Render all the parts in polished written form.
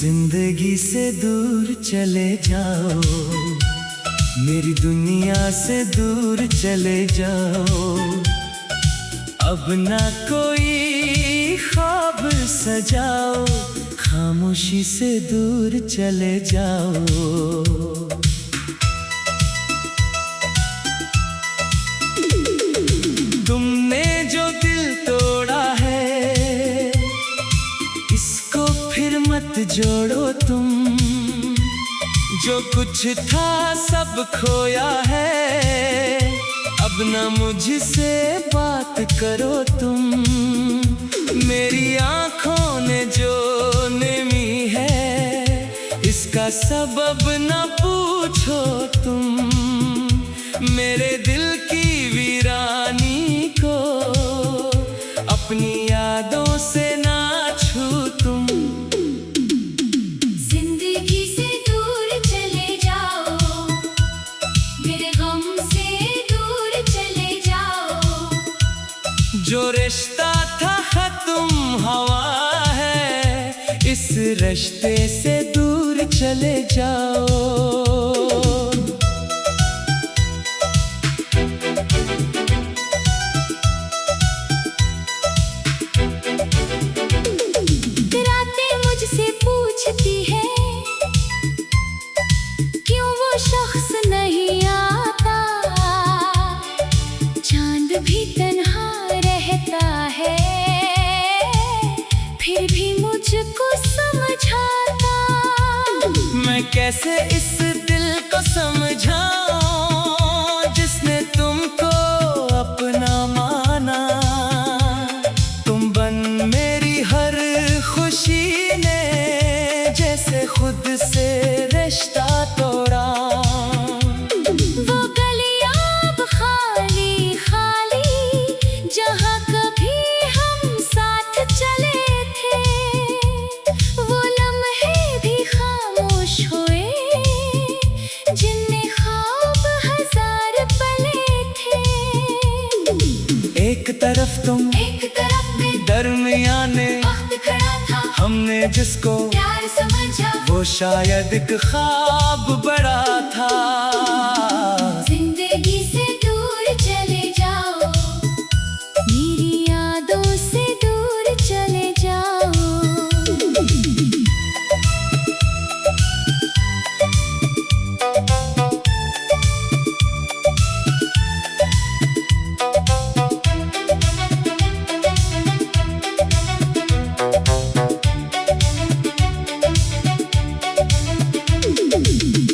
जिंदगी से दूर चले जाओ, मेरी दुनिया से दूर चले जाओ। अब ना कोई ख्वाब सजाओ, खामोशी से दूर चले जाओ। तुमने जो दिल तोड़ा है, इसको फिर मत जोड़ो तुम। जो कुछ था सब खोया है, अब ना मुझसे बात करो तुम। मेरी आँखों ने जो नेमी है, इसका सबब ना पूछो तुम। मेरे दिल की वीरानी को अपनी यादों से ना छू तुम। जिंदगी से दूर चले जाओ, मेरे गम से दूर चले जाओ। जो रिश्ता था खत्म हवा है, इस रिश्ते से दूर चले जाओ। रातें मुझसे पूछती है, क्यों वो शख्स नहीं आता। चांद भी तन्हा रहता है, फिर भी मुझको समझाता। मैं कैसे इस दिल को समझाऊं, जिसने तुमको अपना माना। तुम बन मेरी हर खुशी ने, जैसे खुद से रिश्ता तोड़ा। वो गलियां अब खाली खाली, जहाँ कभी हम साथ चले थे। वो लम्हे भी खामोश हुए, जिनमें ख्वाब हजार पले थे। एक तरफ तुम, एक तरफ में दरमियाने वक्त खड़ा था। हमने जिसको प्यार समझा, वो शायद एक ख्वाब बड़ा था। जिंदगी से दूर चले जाओ, मेरी यादों से दूर चले जाओ।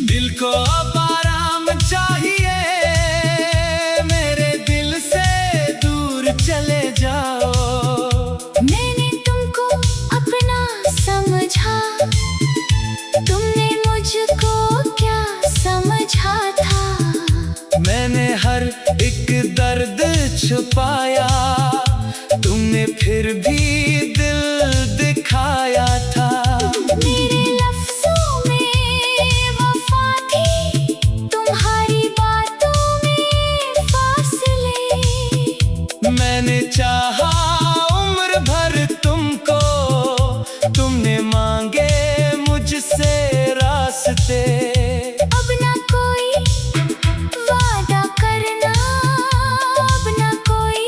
दिल को अब आराम चाहिए, मेरे दिल से दूर चले जाओ। मैंने तुमको अपना समझा, तुमने मुझको क्या समझा था। मैंने हर एक दर्द छुपाया, तुमने फिर भी दिल दिखाया था। मेरे लफ्ज़ों में वफ़ा थी, तुम्हारी बातों में फासले। मैंने चाहा उम्र भर तुमको, तुमने मांगे मुझसे रास्ते। अब ना कोई वादा करना, अब ना कोई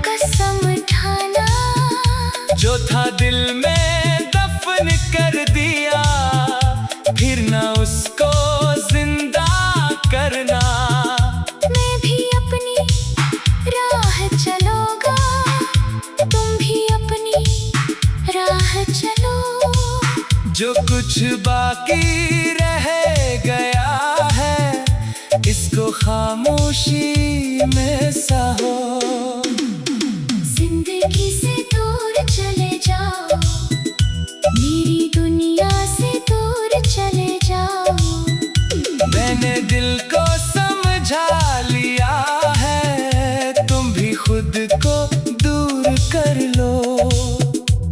कसम ठाना। जो था दिल में दफन कर दिया, फिर ना उसको जिंदा करना। मैं भी अपनी राह चलूँगा, तुम भी अपनी राह चलो। जो कुछ बाकी रह गया है, इसको खामोशी में सहो। जिंदगी से दूर चले जाओ, मेरी दुनिया से दूर चले जाओ। मैंने दिल को समझा लिया है, तुम भी खुद को दूर कर लो।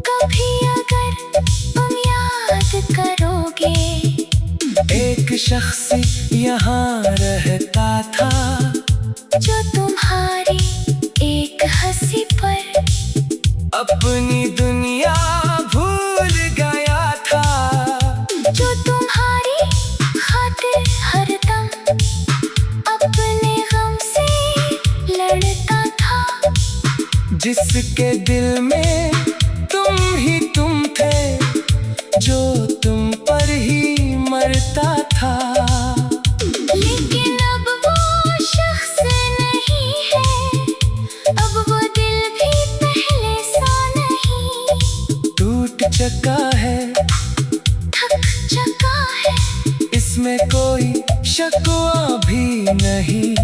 कभी अगर तुम याद करोगे, एक शख्स यहाँ रहता था, जो तुम्हारी एक हंसी पर अपनी दुनिया भूल गया था। जिसके दिल में तुम ही तुम थे, जो तुम पर ही मरता था। लेकिन अब वो शख्स नहीं है, अब वो दिल भी पहले सा नहीं। टूट चुका है, थक चुका है, इसमें कोई शकवा भी नहीं।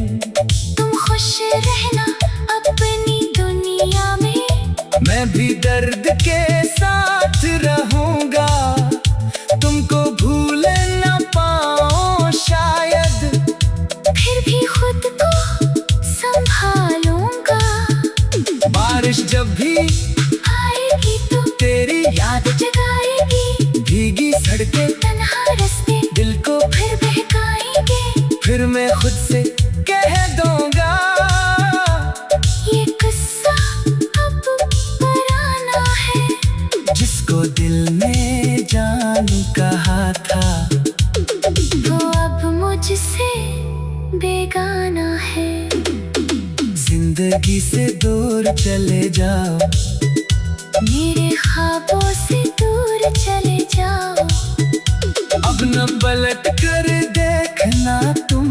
तुम खुश रहना अपनी दुनिया में, मैं भी दर्द के साथ रहूंगा, तुमको भूल न पाऊं शायद, फिर भी खुद को संभालूंगा। बारिश जब भी आएगी तो तेरी याद जगाएगी, भीगी सड़कें तन्हा रास्ते दिल को, फिर बहकाएंगे। फिर मैं खुद से कह दूंगा, ये किस्सा अब पुराना है, जिसको दिल ने जानू कहा था, वो अब मुझसे बेगाना है। जिंदगी से दूर चले जाओ, मेरे ख्वाबों से दूर चले जाओ। अब न पलट कर देखना तुम,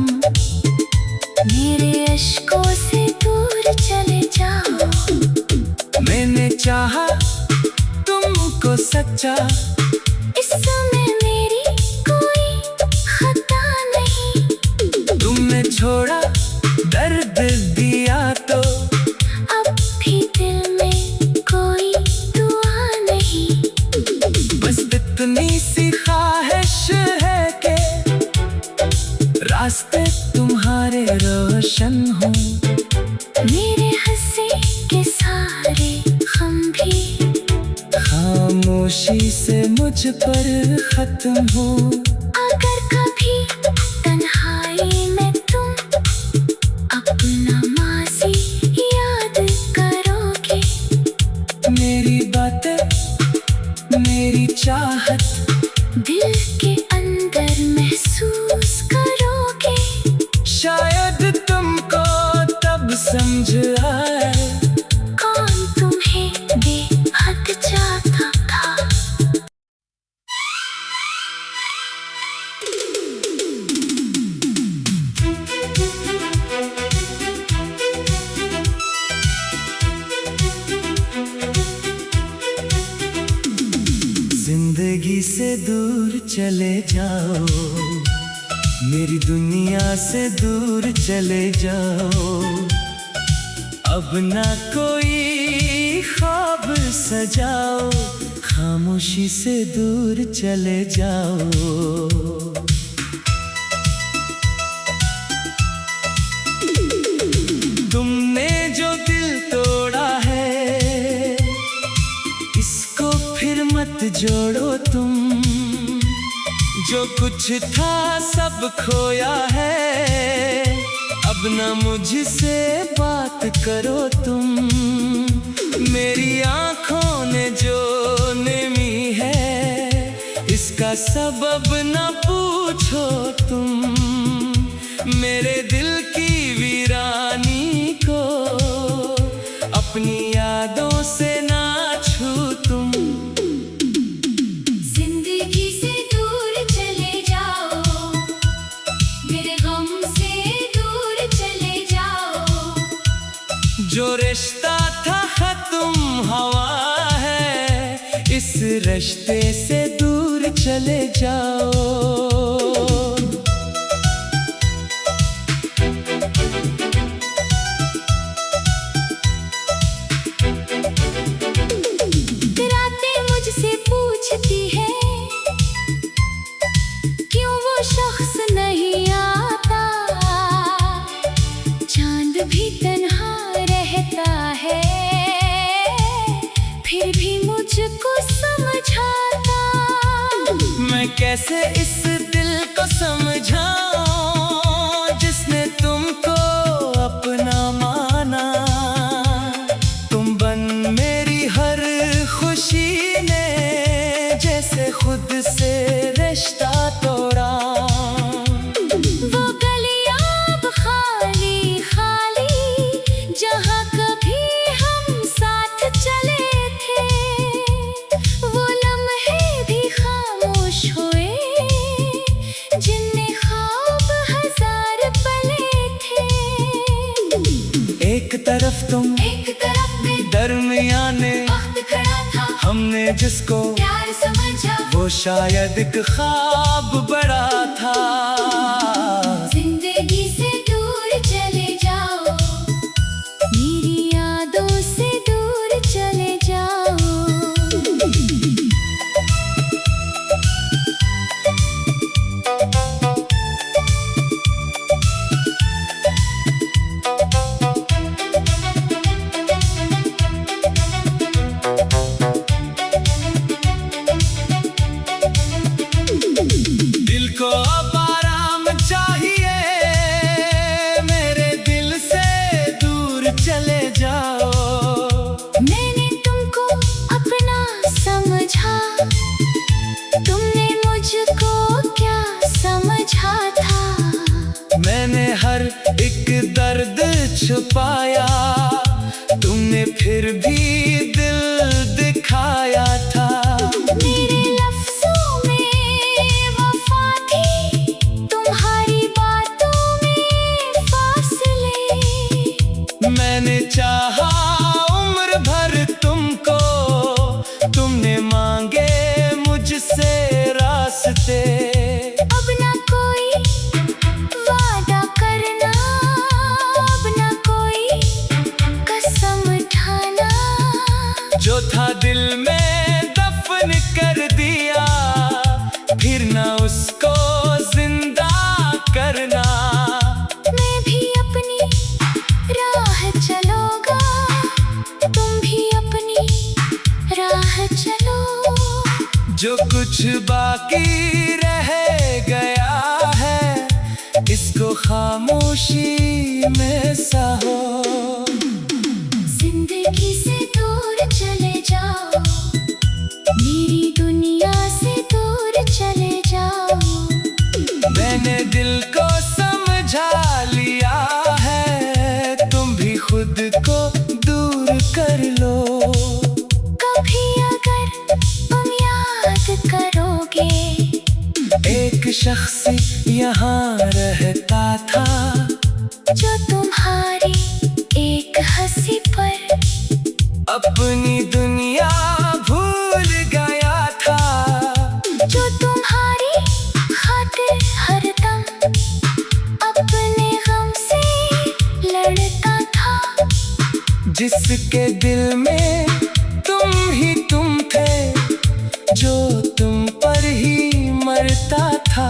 मेरे अश्कों से दूर चले जाओ। मैंने चाहा तुमको सच्चा, इसमें मेरी कोई खता नहीं। तुमने छोड़ा दर्द दिया तो, अब भी दिल में कोई दुआ नहीं। बस इतनी सी ख्वाहिश है कि रास्ते तुम्हारे रोशन हों, मेरे हंसी के सारे गम भी खामोशी से मुझ पर खत्म हो। अगर कभी तन्हाई में तुम अपना माजी याद करोगे, मेरी बातें, मेरी चाहत दिल के अंदर महसूस करोगे, शायद तुमको तब समझ आए, कौन तुम्हें बेहद चाहता था। जिंदगी से दूर चले जाओ, मेरी दुनिया से दूर चले जाओ, अब ना कोई ख्वाब सजाओ, खामोशी से दूर चले जाओ। तुमने जो दिल तोड़ा है, इसको फिर मत जोड़ो तुम, जो कुछ था सब खोया है, अब ना मुझसे बात करो तुम। मेरी आंखों ने जो नेमी है, इसका सबब ना पूछो तुम, मेरे दिल की वीरानी को अपनी यादों से ना छू तुम। जिंदगी से दूर चले जाओ, मेरे गम से दूर चले जाओ। जो रिश्ता था खत्म हवा है, इस रिश्ते से दूर चले जाओ। रातें मुझसे पूछती है, क्यों वो शख्स नहीं आता, चांद भी तन्हा रहता है, फिर भी मुझको समझाता। मैं कैसे इस दिल को समझाऊं, जिसने तुमको अपना माना, तुम बन मेरी हर खुशी ने, जैसे खुद से रिश्ता तोड़ा। वो गलियां अब खाली खाली, जहाँ कभी हम साथ तरफ तुम, एक तरफ में दरमियाने वक्त खड़ा था, हमने जिसको प्यार समझा, वो शायद एक ख्वाब बड़ा था। जिंदगी से दूर चले जाओ, मेरी यादों से दूर चले जाओ। दिल को अब आराम चाहिए, मेरे दिल से दूर चले जाओ। मैंने तुमको अपना समझा, तुमने मुझको क्या समझा था। मैंने हर एक दर्द छुपाया, तुमने फिर भी दिल दिखाया था। मेरे लफ्ज़ों में वफ़ा थी, तुम्हारी बातों में फासले। मैंने चाहा उम्र भर तुमको, तुमने मांगे मुझसे रास्ते। अब ना कोई वादा करना, अब ना कोई कसम ठाना। जो था दिल में दफन कर दिया, फिर ना उसको जिंदा करना। मैं भी अपनी राह चलूँगा, तुम भी अपनी राह चलो। जो कुछ बाकी रह गया है, इसको खामोशी में सहो। जिंदगी से दूर चले जाओ, मेरी दुनिया से दूर चले जाओ। मैंने दिल को समझा लिया है, तुम भी खुद को दूर कर लो। कभी अगर तुम याद करोगे, एक शख्स यहाँ रहता था, जो तुम्हारी एक हंसी पर अपनी दुनिया भूल गया था। जो तुम्हारी खातिर हरदम अपने गम से लड़ता था। जिसके दिल में तुम थे, जो तुम पर ही मरता था।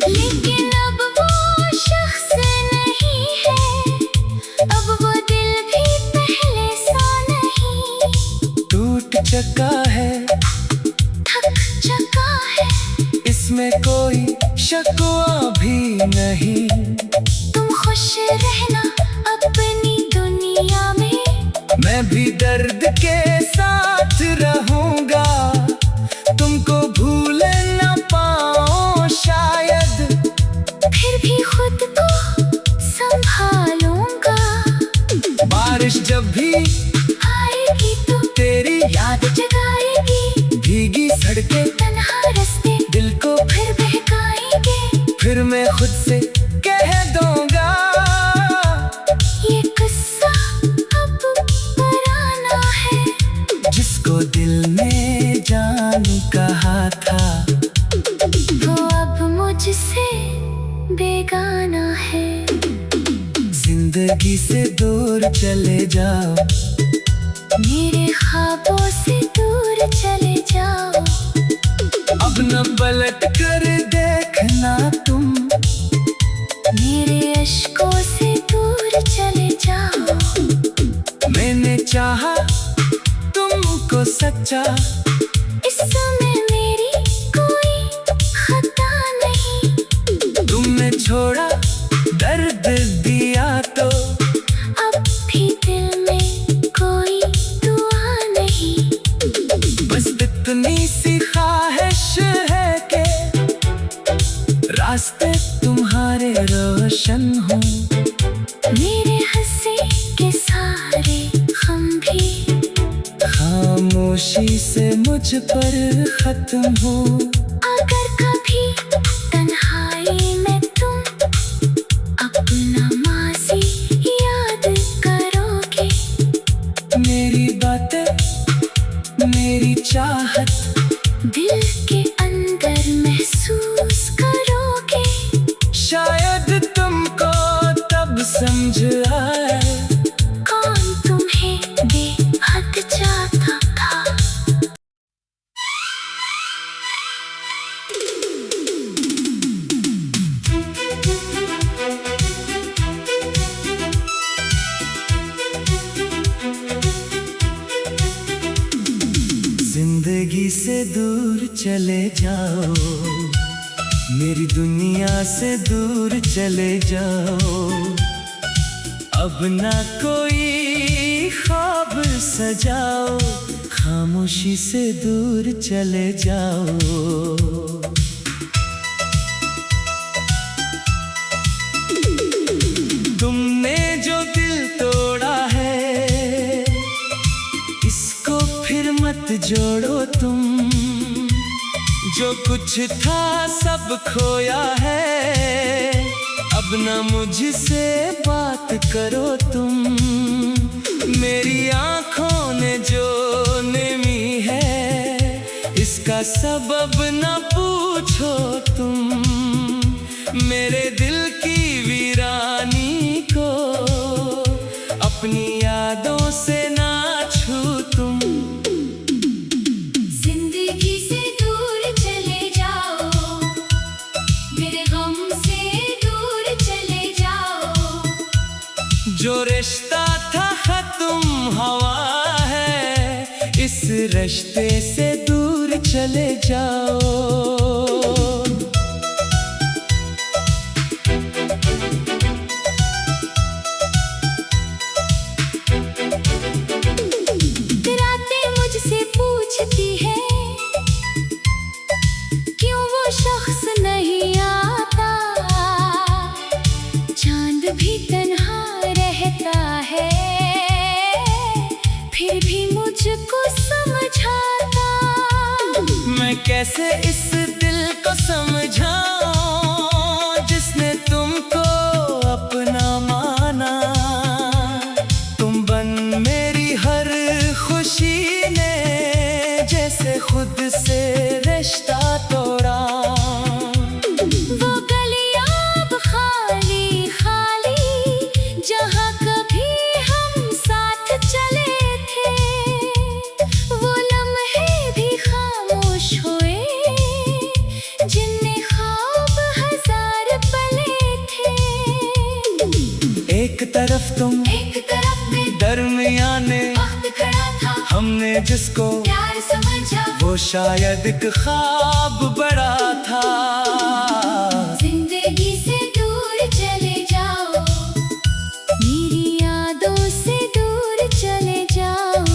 लेकिन अब वो शख्स नहीं है, अब वो दिल भी पहले सा नहीं। टूट चुका है, थक चुका है, इसमें कोई शकवा भी नहीं। तुम खुश रहना अपनी दुनिया में, मैं भी दर्द के साथ रहूंगा, तुमको भूल न पाऊं शायद। फिर भी खुद को संभालूंगा। बारिश जब भी आएगी तो तेरी याद जगाएगी, भीगी सड़कें तन्हा रास्ते दिल को, फिर बहकाएंगे। फिर मैं खुद से कह दूंगा, ये किस्सा अब पुराना है। जिसको दिल ने जानू कहा था, वो अब मुझसे बेगाना है। जिंदगी से दूर चले जाओ, मेरे ख्वाबों से दूर चले जाओ। अब न पलट कर देखना तुम, मेरे अश्कों से दूर चले जाओ। मैंने चाहा तुमको सच्चा, इसमें मेरी कोई खता नहीं। तुमने छोड़ा दर्द दिया तो, अब भी दिल में कोई दुआ नहीं। बस इतनी सी ख्वाहिश है कि रास्ते तुम्हारे रोशन हों। मेरे हंसी के सारे गम भी खामोशी से मुझ पर खत्म हो। अगर कभी तन्हाई में तुम अपना माज़ी याद महसूस करोगे। शायद तुमको तब समझ आए कौन तुम्हें बेहद चाहता था। जिंदगी से दूर चले जाओ, मेरी दुनिया से दूर चले जाओ। अब ना कोई ख्वाब सजाओ, खामोशी से दूर चले जाओ। तुमने जो दिल तोड़ा है, इसको फिर मत जोड़ो तुम। जो कुछ था सब खोया है, अब न मुझसे बात करो तुम। मेरी आंखों ने जो नेमी है, इसका सबब न पूछो तुम। मेरे दिल की वीरानी को अपनी यादों से ना छू तुम। जिंदगी से दूर चले जाओ, मेरे गम से दूर चले जाओ। जो रिश्ता था खत्म हवा है, इस रिश्ते से दूर चले जाओ। रातें मुझसे पूछती है, क्यों वो शख्स नहीं आता। चांद भी तन्हा रहता है, फिर भी मुझको समझाता। मैं कैसे इस दिल को समझाऊं, जिसने तुमको अपना माना। तुम बन मेरी हर खुशी ने, जैसे खुद से रिश्ता तोड़ा। वो गलियां अब खाली खाली, जहाँ कभी हम साथ चले थे। वो लम्हे भी खामोश हुए, जिनमें ख्वाब हजार पले थे। एक तरफ तुम, एक तरफ में दरमियाने वक्त खड़ा था। हमने जिसको प्यार समझा, वो शायद एक ख्वाब बड़ा था। जिंदगी से दूर चले जाओ, मेरी यादों से दूर चले जाओ।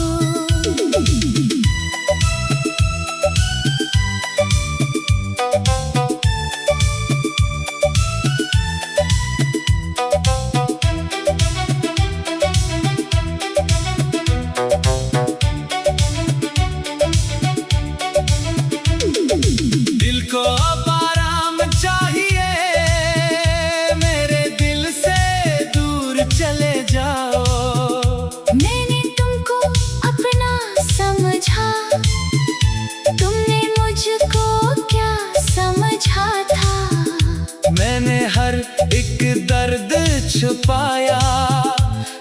दिल को अब आराम चाहिए, मेरे दिल से दूर चले जाओ। मैंने तुमको अपना समझा, तुमने मुझको क्या समझा था। मैंने हर एक दर्द छुपाया,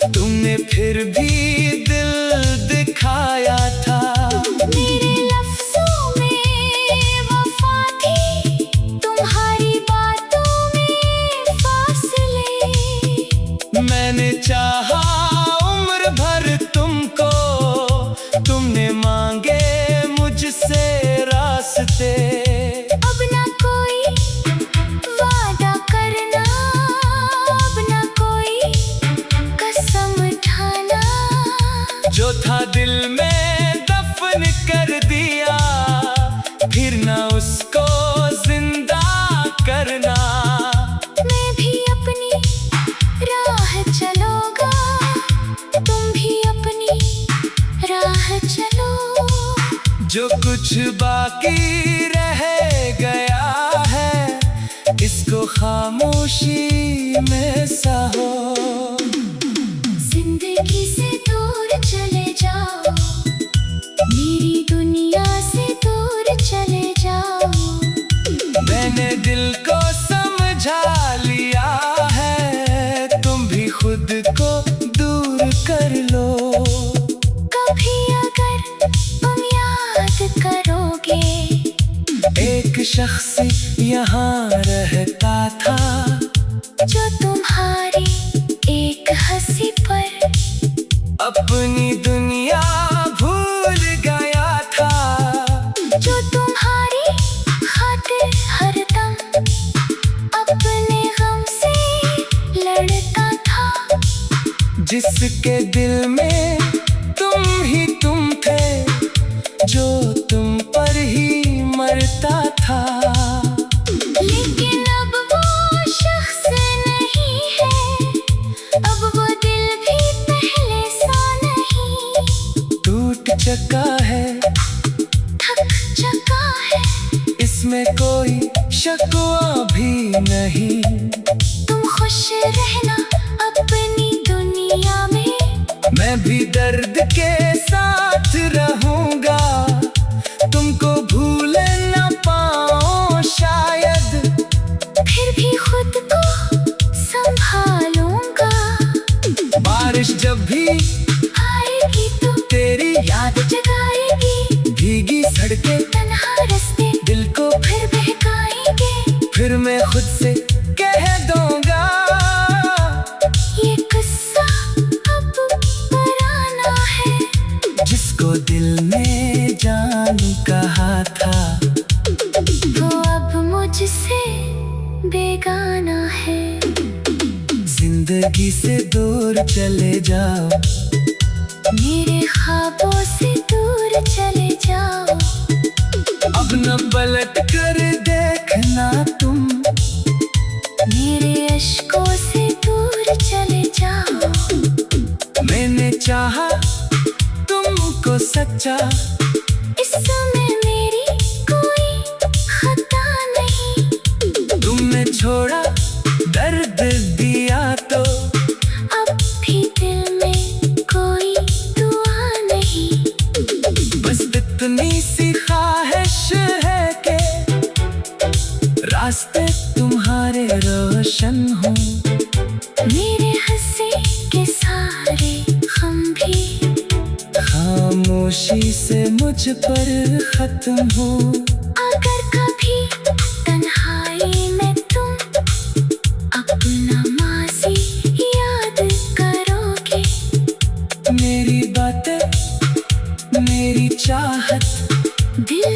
तुमने फिर भी दिल दिखाया था। मेरे लफ्ज़ों में वफ़ा थी, तुम्हारी बातों में फासले। मैंने चाहा उम्र भर तुमको, तुमने मांगे मुझसे रास्ते। अब ना कोई वादा करना, अब ना कोई कसम ठाना। जो था दिल में दफन कर दिया, फिर ना उसको जिंदा करना। मैं भी अपनी राह चलूँगा, तुम भी अपनी राह चलो। जो कुछ बाकी रह गया है, इसको खामोशी में सहो। जिंदगी से दूर चले जाओ, मेरी दुनिया से दूर चले जाओ। शख्स यहाँ रहता था, जो तुम्हारी एक हंसी पर अपनी दुनिया भूल गया था। जो तुम्हारी खातिर हरदम अपने गम से लड़ता था। जिसके दिल में तुम थे, जो तुम पर ही मरता था। लेकिन अब वो शख्स नहीं है, अब वो दिल भी पहले सा नहीं। टूट चुका है, थक चुका है, इसमें कोई शकवा भी नहीं। तुम खुश रहना अपनी दुनिया में, मैं भी दर्द के साथ रहूंगा। तुमको भूल न पाऊं शायद, फिर भी खुद को संभालूंगा। बारिश जब भी आएगी तो तेरी याद जगाएगी, भीगी सड़कें तन्हा रास्ते दिल को, फिर बहकाएंगे। फिर मैं खुद से कह दूंगा, ये किस्सा अब पुराना है। जिसको दिल ने जानू कहा था, वो अब मुझसे बेगाना है। जिंदगी से दूर चले जाओ, मेरे ख्वाबों से दूर चले जाओ। अब न पलट कर देखना तुम, मेरे अश्कों से दूर चले जाओ। मैंने चाहा तुमको सच्चा, इसमें मेरी कोई खता नहीं। तुमने छोड़ा दर्द दिया तो, अब भी दिल में कोई दुआ नहीं। बस इतनी सी ख्वाहिश है कि रास्ते तुम्हारे रोशन हों। मेरे हंसी के सारे गम भी खामोशी से मुझ पर खत्म हो। अगर कभी तन्हाई में तुम अपना माज़ी याद करोगे, मेरी बातें, मेरी चाहत दिल